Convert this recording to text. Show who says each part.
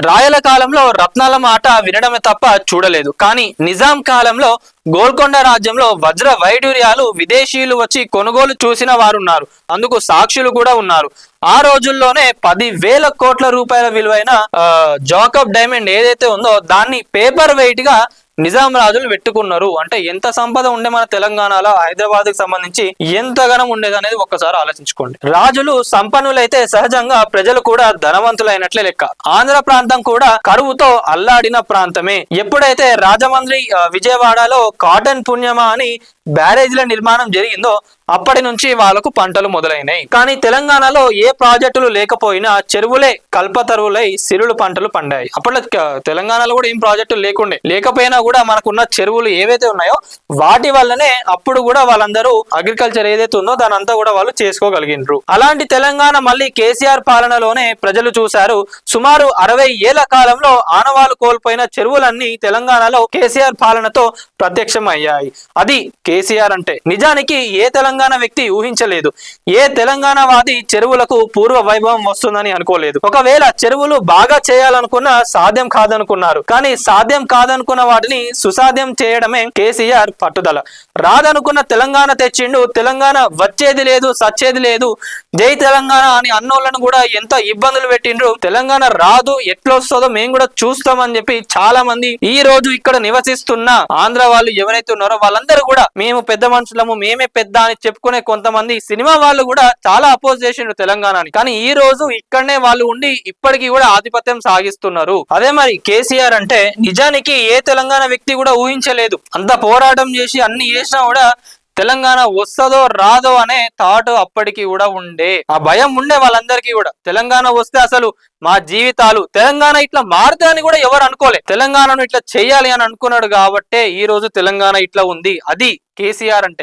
Speaker 1: రాయల కాలంలో రత్నాల మాట వినడమే తప్ప చూడలేదు. కానీ నిజాం కాలంలో గోల్కొండ రాజ్యంలో వజ్ర వైడూర్యాలు విదేశీయులు వచ్చి కొనుగోలు చూసిన వారున్నారు. అందుకు సాక్షులు కూడా ఉన్నారు. ఆ రోజుల్లోనే 10,000 కోట్ల రూపాయల విలువైన జాకబ్ డైమండ్ ఏదైతే ఉందో దాన్ని పేపర్ వెయిట్ గా నిజాం రాజులు పెట్టుకున్నారు. అంటే ఎంత సంపద ఉండే మన తెలంగాణలో, హైదరాబాద్ కి సంబంధించి ఎంతగానం ఉండేది అనేది ఒక్కసారి ఆలోచించుకోండి. రాజులు సంపన్నులైతే సహజంగా ప్రజలు కూడా ధనవంతులైనట్లే లెక్క. ఆంధ్ర ప్రాంతం కూడా కరువుతో అల్లాడిన ప్రాంతమే. ఎప్పుడైతే రాజమండ్రి విజయవాడలో కాటన్ పుణ్యమా అని బ్యారేజ్ల నిర్మాణం జరిగిందో అప్పటి నుంచి వాళ్ళకు పంటలు మొదలైనాయి. కానీ తెలంగాణలో ఏ ప్రాజెక్టులు లేకపోయినా చెరువులే కల్పతరువులై సిరులు పంటలు పండాయి. అప్పట్లో తెలంగాణలో కూడా ఏం ప్రాజెక్టులు లేకపోయినా కూడా మనకున్న చెరువులు ఏవైతే ఉన్నాయో వాటి వల్లనే అప్పుడు కూడా వాళ్ళందరూ అగ్రికల్చర్ ఏదైతే ఉందో దాని అంతా కూడా వాళ్ళు చేసుకోగలిగినారు. అలాంటి తెలంగాణ మళ్ళీ కేసీఆర్ పాలనలోనే ప్రజలు చూశారు. సుమారు 60 ఏళ్ల కాలంలో ఆనవాలు కోల్పోయిన చెరువులన్నీ తెలంగాణలో కేసీఆర్ పాలనతో ప్రత్యక్షం అయ్యాయి. అది కేసీఆర్ అంటే. నిజానికి ఏ తెలంగాణ వ్యక్తి ఊహించలేదు. ఏ తెలంగాణ వాది చెరువులకు పూర్వ వైభవం వస్తుందని అనుకోలేదు. ఒకవేళ చెరువులు బాగా చేయాలనుకున్నా సాధ్యం కాదనుకున్నారు. కానీ సాధ్యం కాదనుకున్న వాటిని సుసాధ్యం చేయడమే కేసీఆర్ పట్టుదల. రాదనుకున్న తెలంగాణ తెచ్చిండు. తెలంగాణ వచ్చేది లేదు, సచ్చేది లేదు, జై తెలంగాణ అని అన్నోళ్ళను కూడా ఎంత ఇబ్బందులు పెట్టిండ్రు. తెలంగాణ రాదు, ఎట్లొస్తుందో మేము కూడా చూస్తామని చెప్పి చాలా మంది ఈ రోజు ఇక్కడ నివసిస్తున్న ఆంధ్ర వాళ్ళు ఎవరైతే ఉన్నారో వాళ్ళందరూ కూడా మేము పెద్ద మనుషులము, మేమే పెద్ద అని చెప్పుకునే కొంతమంది సినిమా వాళ్ళు కూడా చాలా అపోజ్ చేసిండ్రు తెలంగాణని. కానీ ఈ రోజు ఇక్కడనే వాళ్ళు ఉండి ఇప్పటికీ కూడా ఆధిపత్యం సాగిస్తున్నారు. అదే మరి కేసీఆర్ అంటే. నిజానికి ఏ తెలంగాణ వ్యక్తి కూడా ఊహించలేదు. అంత పోరాటం చేసి అన్ని చేసినా కూడా తెలంగాణ వస్తుందో రాదో అనే థాట్ అప్పటికి కూడా ఉండే. ఆ భయం ఉండే వాళ్ళందరికీ కూడా. తెలంగాణ వస్తే అసలు మా జీవితాలు, తెలంగాణ ఇట్లా మారుతా అని కూడా ఎవరు అనుకోలే. తెలంగాణను ఇట్లా చెయ్యాలి అని అనుకున్నాడు కాబట్టే ఈ రోజు తెలంగాణ ఇట్లా ఉంది. అది కేసీఆర్ అంటే.